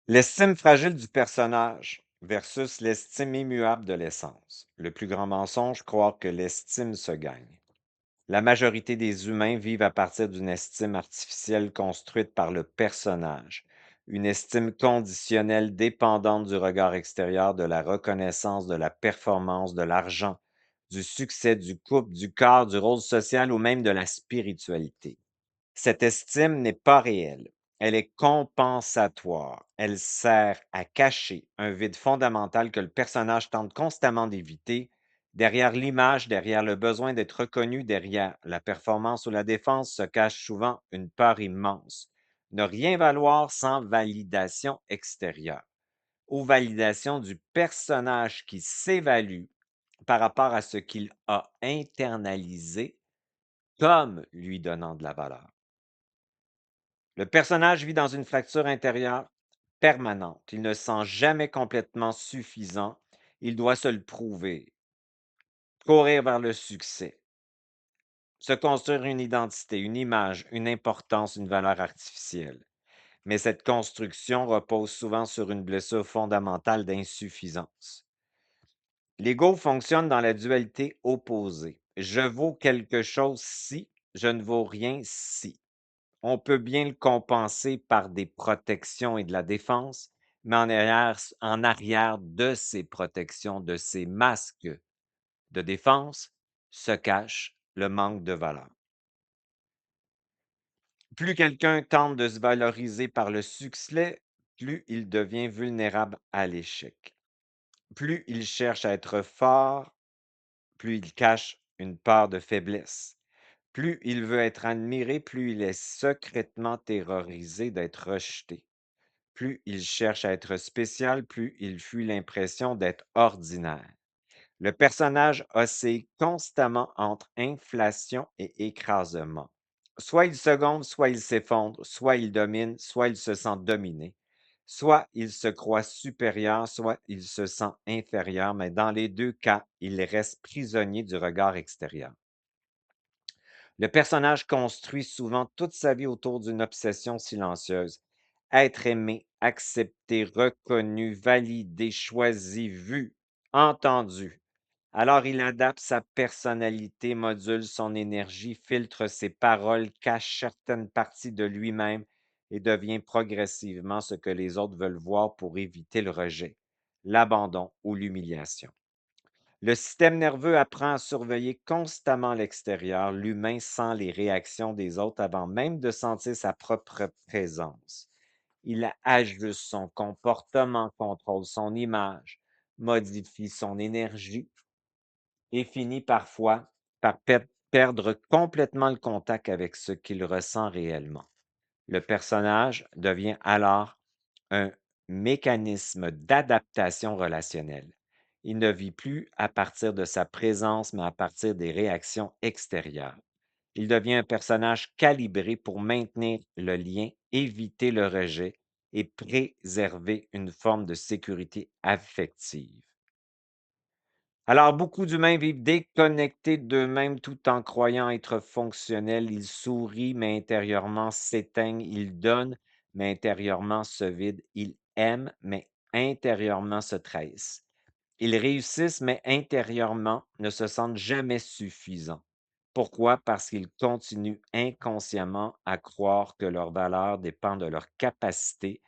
L'estime fragile du personnage versus l'estime immuable de l'essence. Le plus grand mensonge, croire que l'estime se gagne. La majorité des humains vivent à partir d'une estime artificielle construite par le personnage, une estime conditionnelle dépendante du regard extérieur, de la reconnaissance, de la performance, de l'argent, du succès, du couple, du corps, du rôle social ou même de la spiritualité. Cette estime n'est pas réelle. Elle est compensatoire. Elle sert à cacher un vide fondamental que le personnage tente constamment d'éviter. Derrière l'image, derrière le besoin d'être reconnu, derrière la performance ou la défense se cache souvent une peur immense. Ne rien valoir sans validation extérieure ou validation du personnage qui s'évalue par rapport à ce qu'il a internalisé comme lui donnant de la valeur. Le personnage vit dans une fracture intérieure permanente. Il ne se sent jamais complètement suffisant. Il doit se le prouver, courir vers le succès, se construire une identité, une image, une importance, une valeur artificielle. Mais cette construction repose souvent sur une blessure fondamentale d'insuffisance. L'ego fonctionne dans la dualité opposée. Je vaux quelque chose si, je ne vaux rien si. On peut bien le compenser par des protections et de la défense, mais en arrière de ces protections, de ces masques de défense, se cache le manque de valeur. Plus quelqu'un tente de se valoriser par le succès, plus il devient vulnérable à l'échec. Plus il cherche à être fort, plus il cache une part de faiblesse. Plus il veut être admiré, plus il est secrètement terrorisé d'être rejeté. Plus il cherche à être spécial, plus il fuit l'impression d'être ordinaire. Le personnage oscille constamment entre inflation et écrasement. Soit il se gonfle, soit il s'effondre, soit il domine, soit il se sent dominé. Soit il se croit supérieur, soit il se sent inférieur, mais dans les deux cas, il reste prisonnier du regard extérieur. Le personnage construit souvent toute sa vie autour d'une obsession silencieuse. Être aimé, accepté, reconnu, validé, choisi, vu, entendu. Alors il adapte sa personnalité, module son énergie, filtre ses paroles, cache certaines parties de lui-même et devient progressivement ce que les autres veulent voir pour éviter le rejet, l'abandon ou l'humiliation. Le système nerveux apprend à surveiller constamment l'extérieur. L'humain sent les réactions des autres avant même de sentir sa propre présence. Il ajuste son comportement, contrôle son image, modifie son énergie et finit parfois par perdre complètement le contact avec ce qu'il ressent réellement. Le personnage devient alors un mécanisme d'adaptation relationnelle. Il ne vit plus à partir de sa présence, mais à partir des réactions extérieures. Il devient un personnage calibré pour maintenir le lien, éviter le rejet et préserver une forme de sécurité affective. Alors, beaucoup d'humains vivent déconnectés d'eux-mêmes tout en croyant être fonctionnels. Ils sourient, mais intérieurement s'éteignent. Ils donnent, mais intérieurement se vident. Ils aiment, mais intérieurement se trahissent. Ils réussissent, mais intérieurement ne se sentent jamais suffisants. Pourquoi? Parce qu'ils continuent inconsciemment à croire que leur valeur dépend de leur capacité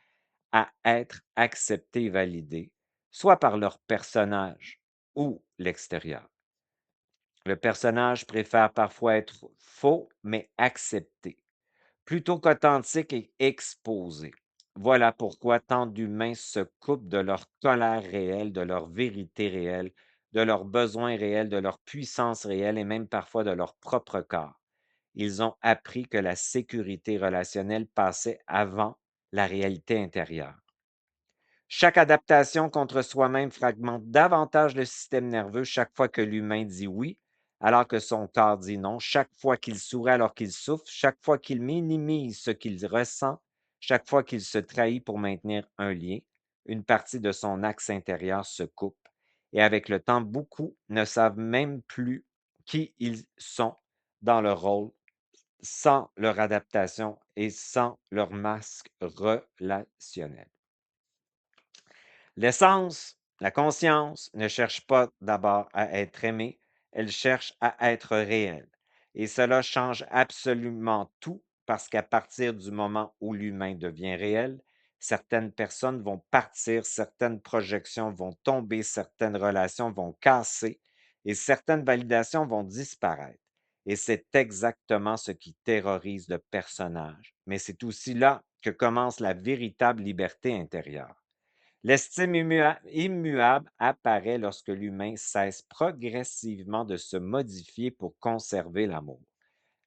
à être acceptés et validés, soit par leur personnage ou l'extérieur. Le personnage préfère parfois être faux, mais accepté, plutôt qu'authentique et exposé. Voilà pourquoi tant d'humains se coupent de leur colère réelle, de leur vérité réelle, de leurs besoins réels, de leur puissance réelle et même parfois de leur propre corps. Ils ont appris que la sécurité relationnelle passait avant la réalité intérieure. Chaque adaptation contre soi-même fragmente davantage le système nerveux chaque fois que l'humain dit oui, alors que son corps dit non, chaque fois qu'il sourit alors qu'il souffre, chaque fois qu'il minimise ce qu'il ressent, chaque fois qu'il se trahit pour maintenir un lien, une partie de son axe intérieur se coupe. Et avec le temps, beaucoup ne savent même plus qui ils sont dans leur rôle sans leur adaptation et sans leur masque relationnel. L'essence, la conscience, ne cherche pas d'abord à être aimée, elle cherche à être réelle. Et cela change absolument tout parce qu'à partir du moment où l'humain devient réel, certaines personnes vont partir, certaines projections vont tomber, certaines relations vont casser et certaines validations vont disparaître. Et c'est exactement ce qui terrorise le personnage. Mais c'est aussi là que commence la véritable liberté intérieure. L'estime immuable apparaît lorsque l'humain cesse progressivement de se modifier pour conserver l'amour,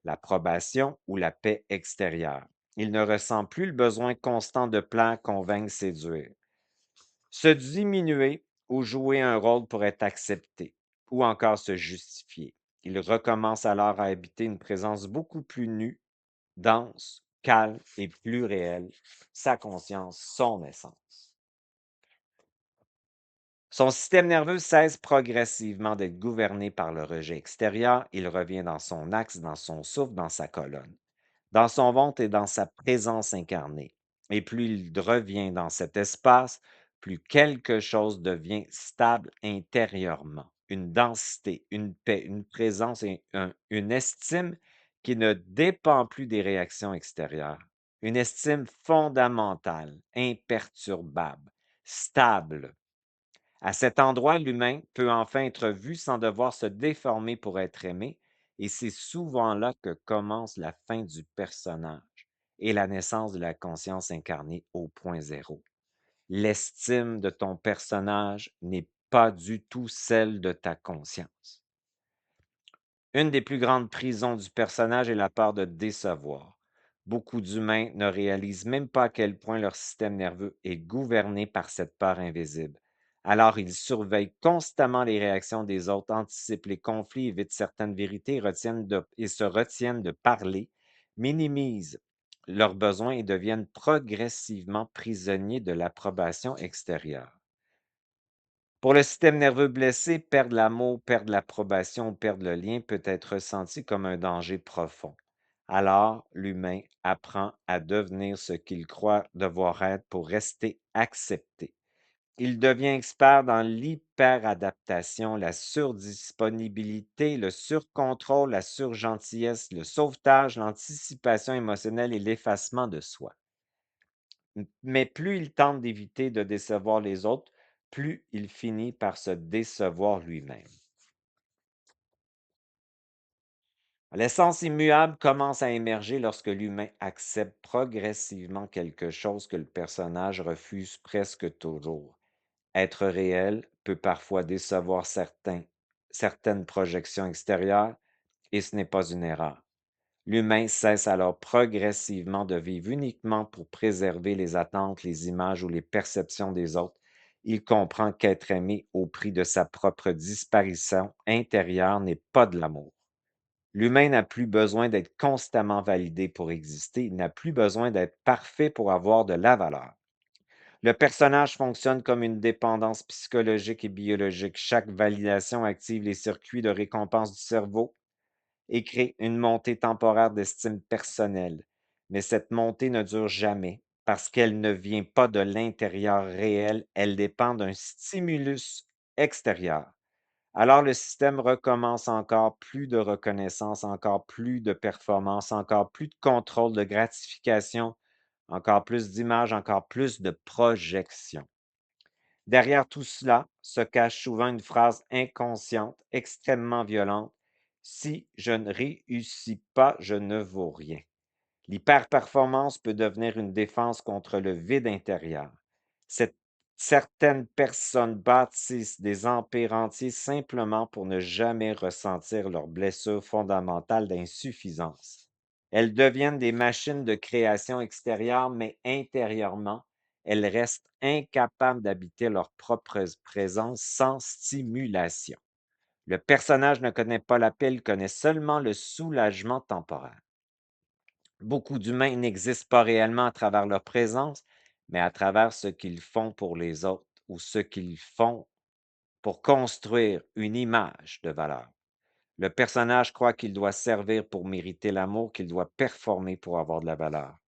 l'approbation ou la paix extérieure. Il ne ressent plus le besoin constant de plaire, convaincre, séduire. Se diminuer ou jouer un rôle pour être accepté, ou encore se justifier. Il recommence alors à habiter une présence beaucoup plus nue, dense, calme et plus réelle, sa conscience, son essence. Son système nerveux cesse progressivement d'être gouverné par le rejet extérieur. Il revient dans son axe, dans son souffle, dans sa colonne, dans son ventre et dans sa présence incarnée. Et plus il revient dans cet espace, plus quelque chose devient stable intérieurement. Une densité, une paix, une présence et une estime qui ne dépend plus des réactions extérieures. Une estime fondamentale, imperturbable, stable. À cet endroit, l'humain peut enfin être vu sans devoir se déformer pour être aimé, et c'est souvent là que commence la fin du personnage et la naissance de la conscience incarnée au point zéro. L'estime de ton personnage n'est pas du tout celle de ta conscience. Une des plus grandes prisons du personnage est la peur de décevoir. Beaucoup d'humains ne réalisent même pas à quel point leur système nerveux est gouverné par cette peur invisible. Alors ils surveillent constamment les réactions des autres, anticipent les conflits, évitent certaines vérités et se retiennent de parler, minimisent leurs besoins et deviennent progressivement prisonniers de l'approbation extérieure. Pour le système nerveux blessé, perdre l'amour, perdre l'approbation ou perdre le lien peut être ressenti comme un danger profond. Alors, l'humain apprend à devenir ce qu'il croit devoir être pour rester accepté. Il devient expert dans l'hyperadaptation, la surdisponibilité, le surcontrôle, la surgentillesse, le sauvetage, l'anticipation émotionnelle et l'effacement de soi. Mais plus il tente d'éviter de décevoir les autres, plus il finit par se décevoir lui-même. L'essence immuable commence à émerger lorsque l'humain accepte progressivement quelque chose que le personnage refuse presque toujours. Être réel peut parfois décevoir certaines projections extérieures et ce n'est pas une erreur. L'humain cesse alors progressivement de vivre uniquement pour préserver les attentes, les images ou les perceptions des autres. Il comprend qu'être aimé au prix de sa propre disparition intérieure n'est pas de l'amour. L'humain n'a plus besoin d'être constamment validé pour exister, il n'a plus besoin d'être parfait pour avoir de la valeur. Le personnage fonctionne comme une dépendance psychologique et biologique. Chaque validation active les circuits de récompense du cerveau et crée une montée temporaire d'estime personnelle. Mais cette montée ne dure jamais parce qu'elle ne vient pas de l'intérieur réel, elle dépend d'un stimulus extérieur. Alors le système recommence encore plus de reconnaissance, encore plus de performance, encore plus de contrôle, de gratification, encore plus d'images, encore plus de projection. Derrière tout cela se cache souvent une phrase inconsciente, extrêmement violente. Si je ne réussis pas, je ne vaux rien. L'hyperperformance peut devenir une défense contre le vide intérieur. Cette- Certaines personnes bâtissent des empires entiers simplement pour ne jamais ressentir leur blessure fondamentale d'insuffisance. Elles deviennent des machines de création extérieure, mais intérieurement, elles restent incapables d'habiter leur propre présence sans stimulation. Le personnage ne connaît pas la paix, il connaît seulement le soulagement temporaire. Beaucoup d'humains n'existent pas réellement à travers leur présence, mais à travers ce qu'ils font pour les autres ou ce qu'ils font pour construire une image de valeur. Le personnage croit qu'il doit servir pour mériter l'amour, qu'il doit performer pour avoir de la valeur.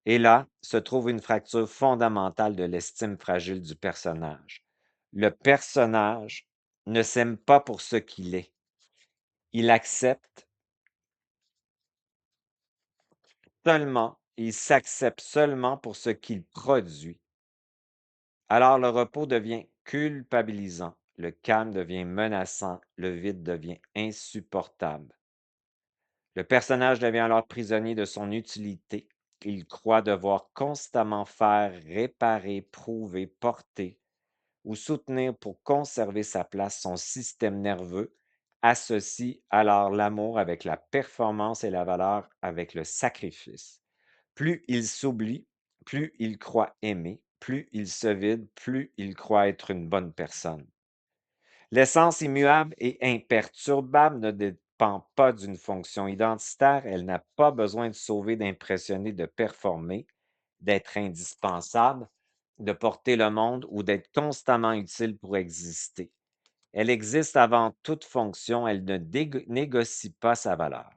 Et là se trouve une fracture fondamentale de l'estime fragile du personnage. Le personnage ne s'aime pas pour ce qu'il est. Il accepte seulement, il s'accepte seulement pour ce qu'il produit. Alors le repos devient culpabilisant, le calme devient menaçant, le vide devient insupportable. Le personnage devient alors prisonnier de son utilité. Il croit devoir constamment faire, réparer, prouver, porter ou soutenir pour conserver sa place. Son système nerveux associe alors l'amour avec la performance et la valeur avec le sacrifice. Plus il s'oublie, plus il croit aimer, plus il se vide, plus il croit être une bonne personne. L'essence immuable et imperturbable ne dépend pas d'une fonction identitaire, elle n'a pas besoin de sauver, d'impressionner, de performer, d'être indispensable, de porter le monde ou d'être constamment utile pour exister. Elle existe avant toute fonction, elle ne négocie pas sa valeur.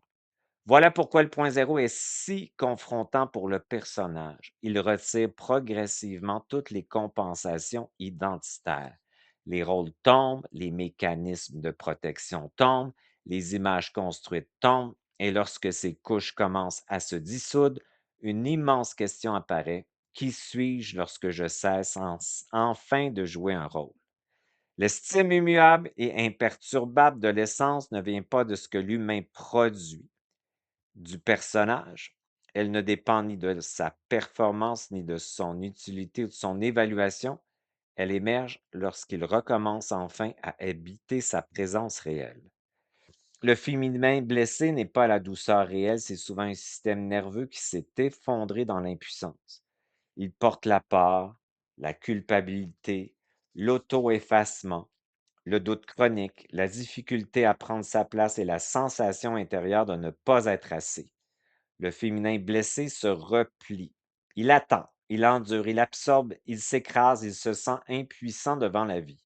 Voilà pourquoi le point zéro est si confrontant pour le personnage. Il retire progressivement toutes les compensations identitaires. Les rôles tombent, les mécanismes de protection tombent, les images construites tombent, et lorsque ces couches commencent à se dissoudre, une immense question apparaît. Qui suis-je lorsque je cesse enfin de jouer un rôle? L'estime immuable et imperturbable de l'essence ne vient pas de ce que l'humain produit du personnage. Elle ne dépend ni de sa performance, ni de son utilité ou de son évaluation. Elle émerge lorsqu'il recommence enfin à habiter sa présence réelle. Le féminin blessé n'est pas la douceur réelle, c'est souvent un système nerveux qui s'est effondré dans l'impuissance. Il porte la peur, la culpabilité, l'auto-effacement, le doute chronique, la difficulté à prendre sa place et la sensation intérieure de ne pas être assez. Le féminin blessé se replie. Il attend, il endure, il absorbe, il s'écrase, il se sent impuissant devant la vie.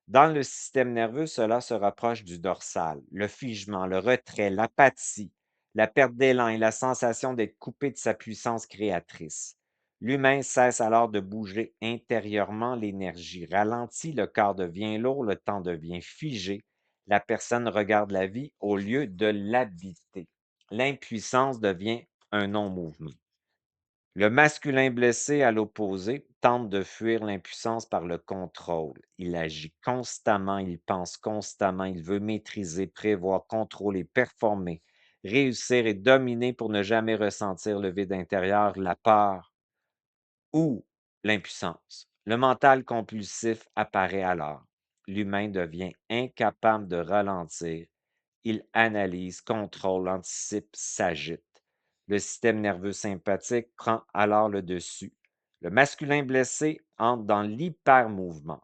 Dans le système nerveux, cela se rapproche du dorsal, le figement, le retrait, l'apathie, la perte d'élan et la sensation d'être coupé de sa puissance créatrice. L'humain cesse alors de bouger intérieurement, l'énergie ralentit, le corps devient lourd, le temps devient figé. La personne regarde la vie au lieu de l'habiter. L'impuissance devient un non-mouvement. Le masculin blessé, à l'opposé, tente de fuir l'impuissance par le contrôle. Il agit constamment, il pense constamment, il veut maîtriser, prévoir, contrôler, performer, réussir et dominer pour ne jamais ressentir le vide intérieur, la peur ou l'impuissance. Le mental compulsif apparaît alors. L'humain devient incapable de ralentir. Il analyse, contrôle, anticipe, s'agite. Le système nerveux sympathique prend alors le dessus. Le masculin blessé entre dans l'hypermouvement.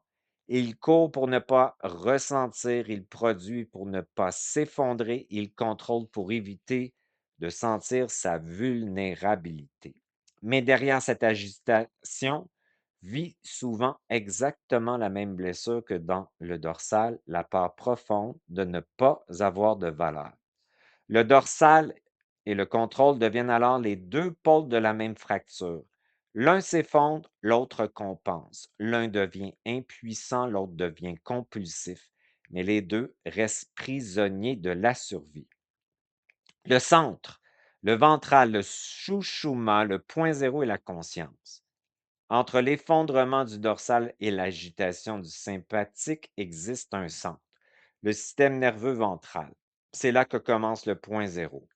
Il court pour ne pas ressentir, il produit pour ne pas s'effondrer, il contrôle pour éviter de sentir sa vulnérabilité. Mais derrière cette agitation vit souvent exactement la même blessure que dans le dorsal, la peur profonde de ne pas avoir de valeur. Le dorsal et le contrôle deviennent alors les deux pôles de la même fracture. L'un s'effondre, l'autre compense. L'un devient impuissant, l'autre devient compulsif, mais les deux restent prisonniers de la survie. Le centre, le ventral, le chouchouma, le point zéro et la conscience. Entre l'effondrement du dorsal et l'agitation du sympathique existe un centre, le système nerveux ventral. C'est là que commence le point zéro.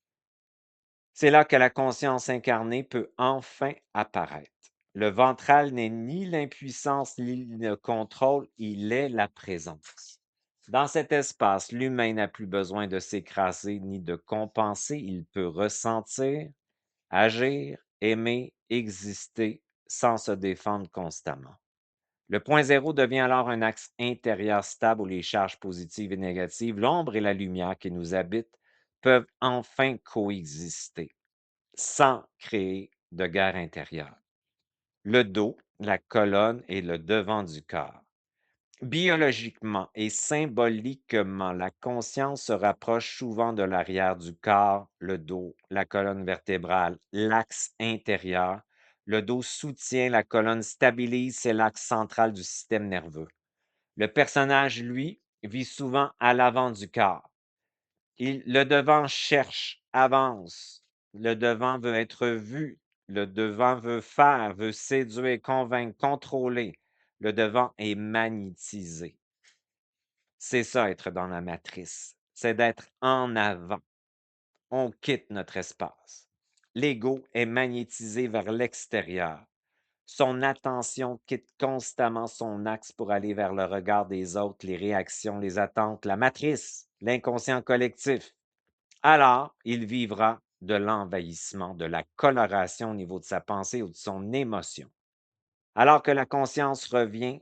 C'est là que la conscience incarnée peut enfin apparaître. Le ventral n'est ni l'impuissance ni le contrôle, il est la présence. Dans cet espace, l'humain n'a plus besoin de s'écraser ni de compenser, il peut ressentir, agir, aimer, exister sans se défendre constamment. Le point zéro devient alors un axe intérieur stable où les charges positives et négatives, l'ombre et la lumière qui nous habitent peuvent enfin coexister sans créer de guerre intérieure. Le dos, la colonne et le devant du corps. Biologiquement et symboliquement, la conscience se rapproche souvent de l'arrière du corps, le dos, la colonne vertébrale, l'axe intérieur, Le dos soutient la colonne, stabilise, c'est l'axe central du système nerveux. Le personnage, lui, vit souvent à l'avant du corps. Le devant cherche, avance. Le devant veut être vu. Le devant veut faire, veut séduire, convaincre, contrôler. Le devant est magnétisé. C'est ça, être dans la matrice. C'est d'être en avant. On quitte notre espace. L'ego est magnétisé vers l'extérieur. Son attention quitte constamment son axe pour aller vers le regard des autres, les réactions, les attentes, la matrice, l'inconscient collectif. Alors, il vivra de l'envahissement, de la coloration au niveau de sa pensée ou de son émotion. Alors que la conscience revient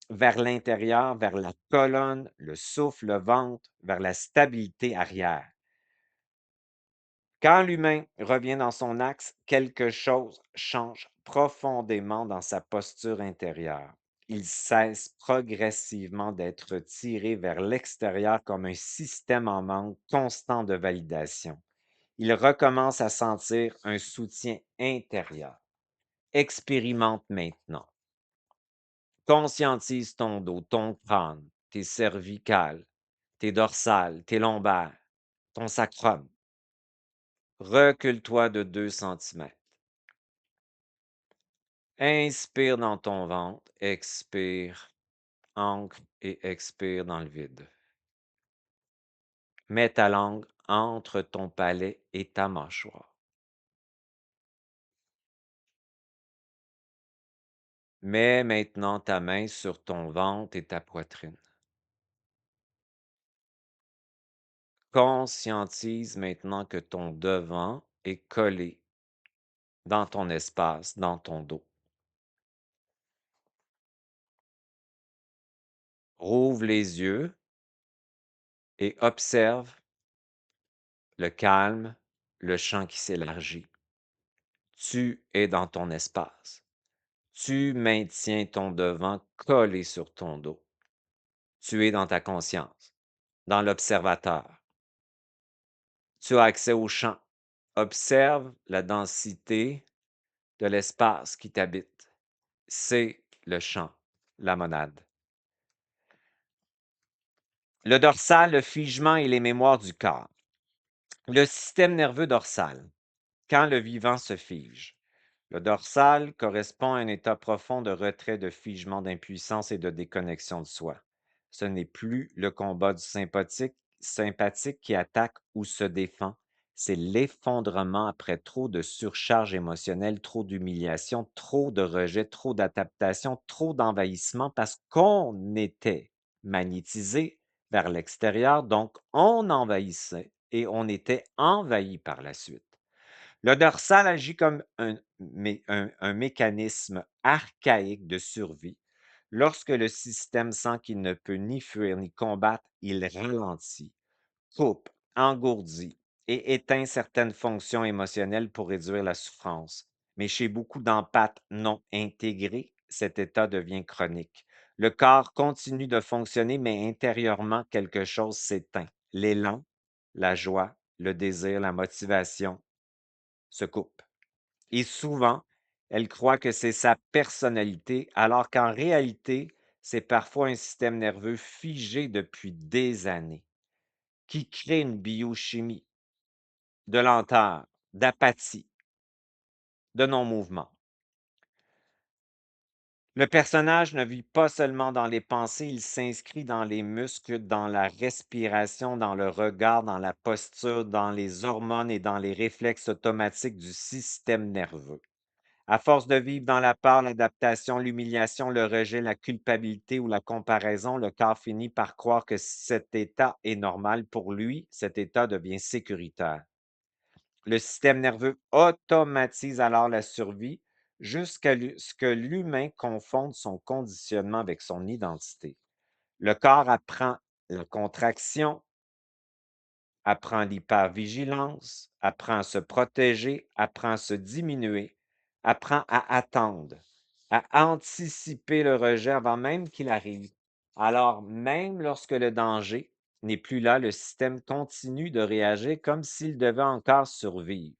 vers l'intérieur, vers la colonne, le souffle, le ventre, vers la stabilité arrière. Quand l'humain revient dans son axe, quelque chose change profondément dans sa posture intérieure. Il cesse progressivement d'être tiré vers l'extérieur comme un système en manque constant de validation. Il recommence à sentir un soutien intérieur. Expérimente maintenant. Conscientise ton dos, ton crâne, tes cervicales, tes dorsales, tes lombaires, ton sacrum. Recule-toi de 2 centimètres. Inspire dans ton ventre, expire, ancre et expire dans le vide. Mets ta langue entre ton palais et ta mâchoire. Mets maintenant ta main sur ton ventre et ta poitrine. Conscientise maintenant que ton devant est collé dans ton espace, dans ton dos. Rouvre les yeux et observe le calme, le champ qui s'élargit. Tu es dans ton espace. Tu maintiens ton devant collé sur ton dos. Tu es dans ta conscience, dans l'observateur. Tu as accès au champ. Observe la densité de l'espace qui t'habite. C'est le champ, la monade. Le dorsal, le figement et les mémoires du corps. Le système nerveux dorsal, quand le vivant se fige. Le dorsal correspond à un état profond de retrait, de figement, d'impuissance et de déconnexion de soi. Ce n'est plus le combat du sympathique qui attaque ou se défend. C'est l'effondrement après trop de surcharge émotionnelle, trop d'humiliation, trop de rejet, trop d'adaptation, trop d'envahissement parce qu'on était magnétisé vers l'extérieur, donc on envahissait et on était envahi par la suite. Le dorsal agit comme un mécanisme archaïque de survie. Lorsque le système sent qu'il ne peut ni fuir ni combattre, il ralentit, coupe, engourdit et éteint certaines fonctions émotionnelles pour réduire la souffrance. Mais chez beaucoup d'empathes non intégrés, cet état devient chronique. Le corps continue de fonctionner, mais intérieurement, quelque chose s'éteint. L'élan, la joie, le désir, la motivation se coupent. Et souvent, elle croit que c'est sa personnalité, alors qu'en réalité, c'est parfois un système nerveux figé depuis des années qui crée une biochimie de lenteur, d'apathie, de non-mouvement. Le personnage ne vit pas seulement dans les pensées, il s'inscrit dans les muscles, dans la respiration, dans le regard, dans la posture, dans les hormones et dans les réflexes automatiques du système nerveux. À force de vivre dans la peur, l'adaptation, l'humiliation, le rejet, la culpabilité ou la comparaison, le corps finit par croire que cet état est normal. Pour lui, cet état devient sécuritaire. Le système nerveux automatise alors la survie jusqu'à ce que l'humain confonde son conditionnement avec son identité. Le corps apprend la contraction, apprend l'hypervigilance, apprend à se protéger, apprend à se diminuer, apprend à attendre, à anticiper le rejet avant même qu'il arrive. Alors, même lorsque le danger n'est plus là, le système continue de réagir comme s'il devait encore survivre.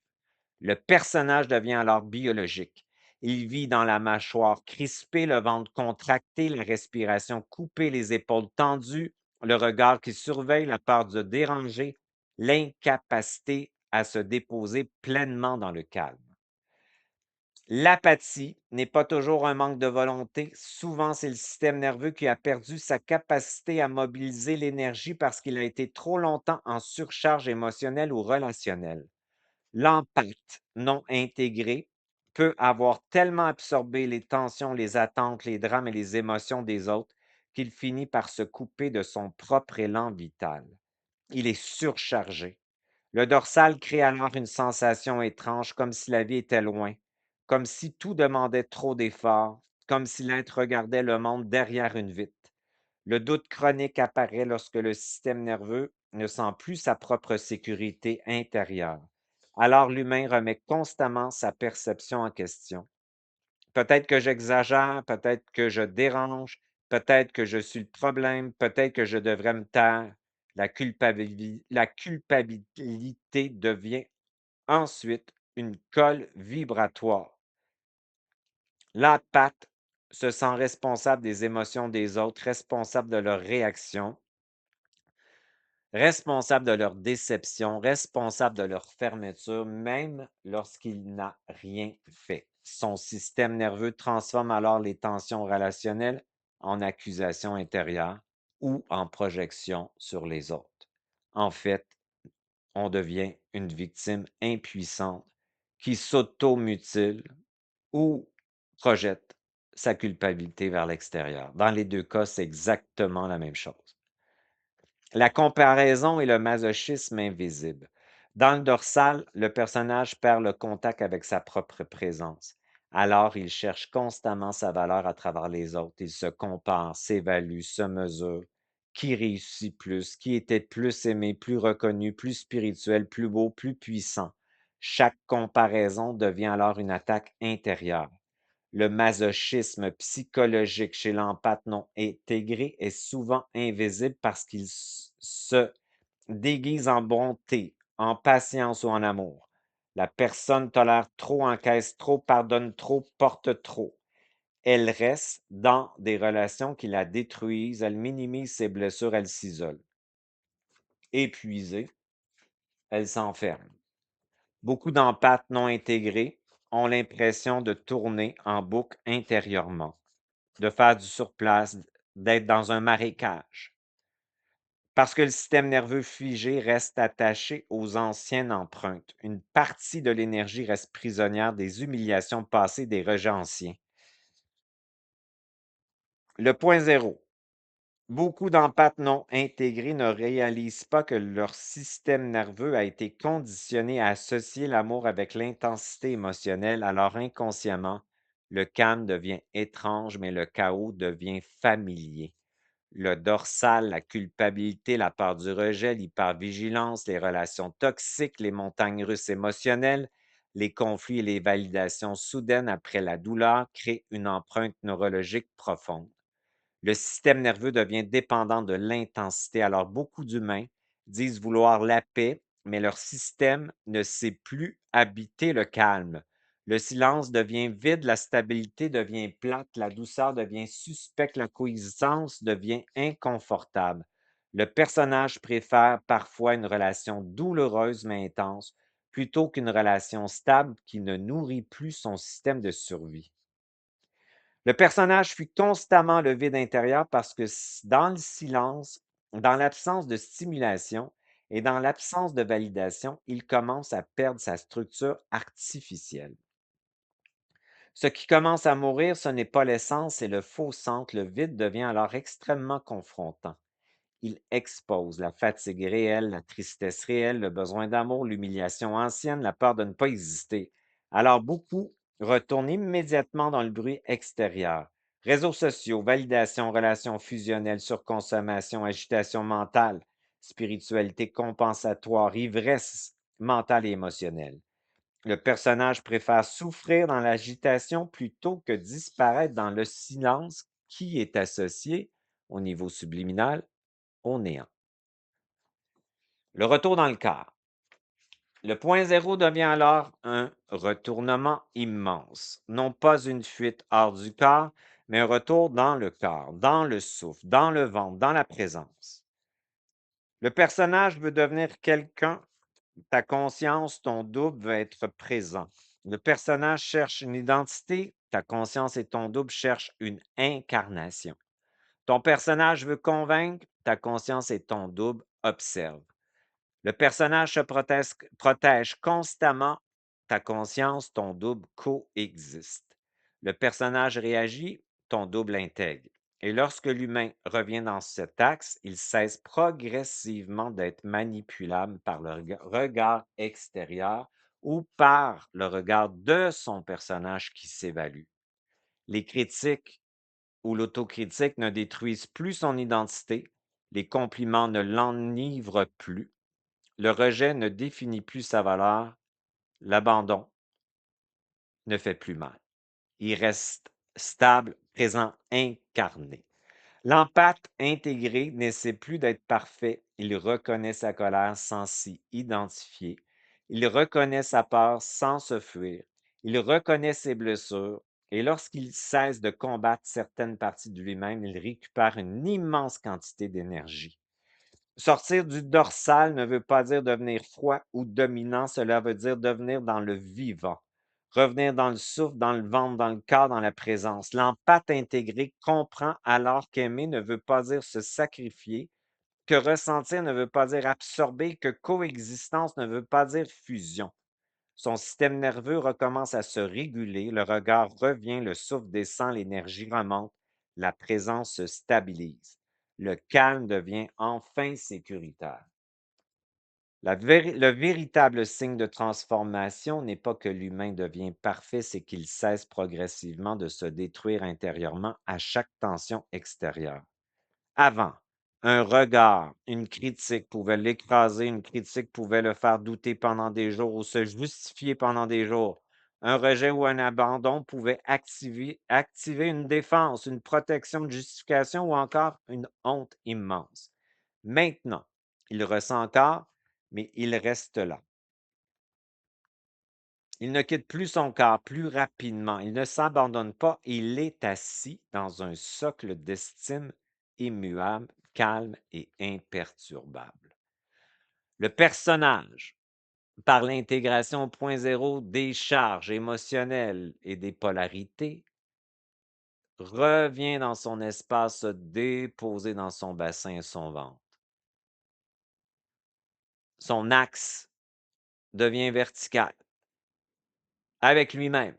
Le personnage devient alors biologique. Il vit dans la mâchoire crispée, le ventre contracté, la respiration coupée, les épaules tendues, le regard qui surveille, la peur de déranger, l'incapacité à se déposer pleinement dans le calme. L'apathie n'est pas toujours un manque de volonté. Souvent, c'est le système nerveux qui a perdu sa capacité à mobiliser l'énergie parce qu'il a été trop longtemps en surcharge émotionnelle ou relationnelle. L'empathe non intégré peut avoir tellement absorbé les tensions, les attentes, les drames et les émotions des autres qu'il finit par se couper de son propre élan vital. Il est surchargé. Le dorsal crée alors une sensation étrange, comme si la vie était loin, comme si tout demandait trop d'efforts, comme si l'être regardait le monde derrière une vitre. Le doute chronique apparaît lorsque le système nerveux ne sent plus sa propre sécurité intérieure. Alors l'humain remet constamment sa perception en question. Peut-être que j'exagère, peut-être que je dérange, peut-être que je suis le problème, peut-être que je devrais me taire. La culpabilité devient ensuite une colle vibratoire. L'empathe se sent responsable des émotions des autres, responsable de leurs réactions, responsable de leur déception, responsable de leur fermeture, même lorsqu'il n'a rien fait. Son système nerveux transforme alors les tensions relationnelles en accusations intérieures ou en projection sur les autres. En fait, on devient une victime impuissante qui s'automutile ou projette sa culpabilité vers l'extérieur. Dans les deux cas, c'est exactement la même chose. La comparaison et le masochisme invisible. Dans le dorsal, le personnage perd le contact avec sa propre présence. Alors, il cherche constamment sa valeur à travers les autres. Il se compare, s'évalue, se mesure. Qui réussit plus? Qui était plus aimé, plus reconnu, plus spirituel, plus beau, plus puissant? Chaque comparaison devient alors une attaque intérieure. Le masochisme psychologique chez l'empathe non intégré est souvent invisible parce qu'il se déguise en bonté, en patience ou en amour. La personne tolère trop, encaisse trop, pardonne trop, porte trop. Elle reste dans des relations qui la détruisent, elle minimise ses blessures, elle s'isole. Épuisée, elle s'enferme. Beaucoup d'empathes non intégrés ont l'impression de tourner en boucle intérieurement, de faire du surplace, d'être dans un marécage. Parce que le système nerveux figé reste attaché aux anciennes empreintes. Une partie de l'énergie reste prisonnière des humiliations passées, des rejets anciens. Le point zéro. Beaucoup d'empathes non intégrés ne réalisent pas que leur système nerveux a été conditionné à associer l'amour avec l'intensité émotionnelle, alors inconsciemment, le calme devient étrange, mais le chaos devient familier. Le dorsal, la culpabilité, la peur du rejet, l'hypervigilance, les relations toxiques, les montagnes russes émotionnelles, les conflits et les validations soudaines après la douleur créent une empreinte neurologique profonde. Le système nerveux devient dépendant de l'intensité. Alors, beaucoup d'humains disent vouloir la paix, mais leur système ne sait plus habiter le calme. Le silence devient vide, la stabilité devient plate, la douceur devient suspecte, la coexistence devient inconfortable. Le personnage préfère parfois une relation douloureuse mais intense plutôt qu'une relation stable qui ne nourrit plus son système de survie. Le personnage fuit constamment le vide intérieur parce que dans le silence, dans l'absence de stimulation et dans l'absence de validation, il commence à perdre sa structure artificielle. Ce qui commence à mourir, ce n'est pas l'essence, c'est le faux centre. Le vide devient alors extrêmement confrontant. Il expose la fatigue réelle, la tristesse réelle, le besoin d'amour, l'humiliation ancienne, la peur de ne pas exister. Alors beaucoup retournent immédiatement dans le bruit extérieur. Réseaux sociaux, validation, relations fusionnelles, surconsommation, agitation mentale, spiritualité compensatoire, ivresse mentale et émotionnelle. Le personnage préfère souffrir dans l'agitation plutôt que disparaître dans le silence qui est associé, au niveau subliminal, au néant. Le retour dans le corps. Le point zéro devient alors un retournement immense, non pas une fuite hors du corps, mais un retour dans le corps, dans le souffle, dans le ventre, dans la présence. Le personnage veut devenir quelqu'un, ta conscience, ton double veut être présent. Le personnage cherche une identité, ta conscience et ton double cherchent une incarnation. Ton personnage veut convaincre, ta conscience et ton double observent. Le personnage se protège constamment, ta conscience, ton double coexiste. Le personnage réagit, ton double intègre. Et lorsque l'humain revient dans cet axe, il cesse progressivement d'être manipulable par le regard extérieur ou par le regard de son personnage qui s'évalue. Les critiques ou l'autocritique ne détruisent plus son identité, les compliments ne l'enivrent plus, le rejet ne définit plus sa valeur, l'abandon ne fait plus mal. Il reste stable, présent, incarné. L'empathe intégré n'essaie plus d'être parfait, il reconnaît sa colère sans s'y identifier. Il reconnaît sa peur sans se fuir. Il reconnaît ses blessures et lorsqu'il cesse de combattre certaines parties de lui-même, il récupère une immense quantité d'énergie. Sortir du dorsal ne veut pas dire devenir froid ou dominant, cela veut dire devenir dans le vivant. Revenir dans le souffle, dans le ventre, dans le corps, dans la présence. L'empathe intégré comprend alors qu'aimer ne veut pas dire se sacrifier, que ressentir ne veut pas dire absorber, que coexistence ne veut pas dire fusion. Son système nerveux recommence à se réguler, le regard revient, le souffle descend, l'énergie remonte, la présence se stabilise. Le calme devient enfin sécuritaire. Le véritable signe de transformation n'est pas que l'humain devient parfait, c'est qu'il cesse progressivement de se détruire intérieurement à chaque tension extérieure. Avant, un regard, une critique pouvait l'écraser, une critique pouvait le faire douter pendant des jours ou se justifier pendant des jours. Un rejet ou un abandon pouvait activer une défense, une protection de justification ou encore une honte immense. Maintenant, il ressent encore, mais il reste là. Il ne quitte plus son corps plus rapidement, il ne s'abandonne pas, il est assis dans un socle d'estime immuable, calme et imperturbable. Le personnage, par l'intégration point zéro des charges émotionnelles et des polarités, revient dans son espace se déposer dans son bassin et son ventre. Son axe devient vertical avec lui-même,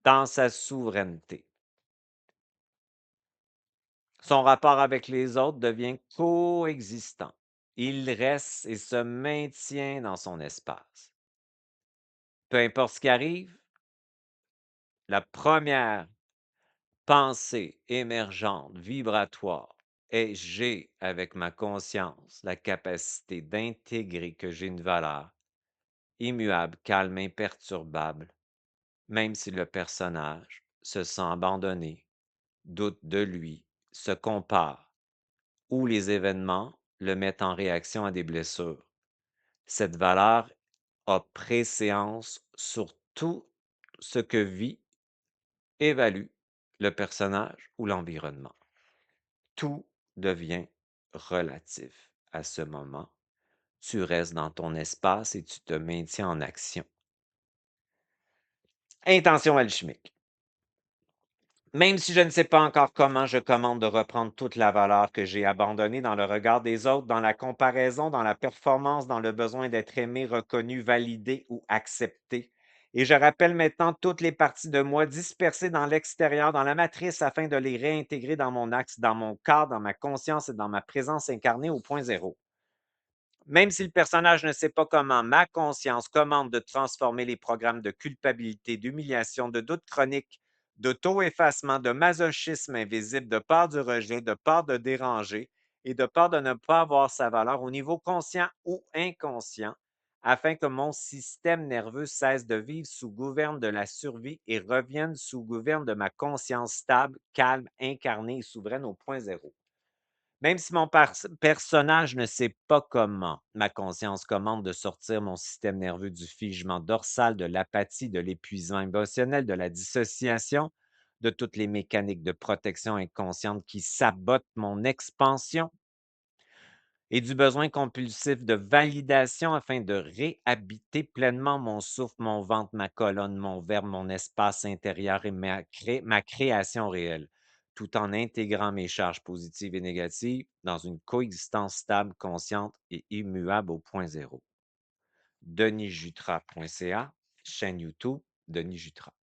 dans sa souveraineté. Son rapport avec les autres devient coexistant. Il reste et se maintient dans son espace. Peu importe ce qui arrive, la première pensée émergente, vibratoire, est j'ai avec ma conscience la capacité d'intégrer que j'ai une valeur immuable, calme, imperturbable, même si le personnage se sent abandonné, doute de lui, se compare ou les événements le mettent en réaction à des blessures. Cette valeur a préséance sur tout ce que vit, évalue le personnage ou l'environnement. Tout devient relatif à ce moment. Tu restes dans ton espace et tu te maintiens en action. Intention alchimique. Même si je ne sais pas encore comment, je commande de reprendre toute la valeur que j'ai abandonnée dans le regard des autres, dans la comparaison, dans la performance, dans le besoin d'être aimé, reconnu, validé ou accepté. Et je rappelle maintenant toutes les parties de moi dispersées dans l'extérieur, dans la matrice, afin de les réintégrer dans mon axe, dans mon corps, dans ma conscience et dans ma présence incarnée au point zéro. Même si le personnage ne sait pas comment, ma conscience commande de transformer les programmes de culpabilité, d'humiliation, de doute chronique, d'auto-effacement, de masochisme invisible, de peur du rejet, de peur de déranger et de peur de ne pas avoir sa valeur au niveau conscient ou inconscient, afin que mon système nerveux cesse de vivre sous gouverne de la survie et revienne sous gouverne de ma conscience stable, calme, incarnée et souveraine au point zéro. Même si mon personnage ne sait pas comment, ma conscience commande de sortir mon système nerveux du figement dorsal, de l'apathie, de l'épuisement émotionnel, de la dissociation, de toutes les mécaniques de protection inconsciente qui sabotent mon expansion et du besoin compulsif de validation afin de réhabiter pleinement mon souffle, mon ventre, ma colonne, mon verbe, mon espace intérieur et ma création réelle, tout en intégrant mes charges positives et négatives dans une coexistence stable, consciente et immuable au point zéro. denisjutra.ca, chaîne YouTube, Denis Jutras.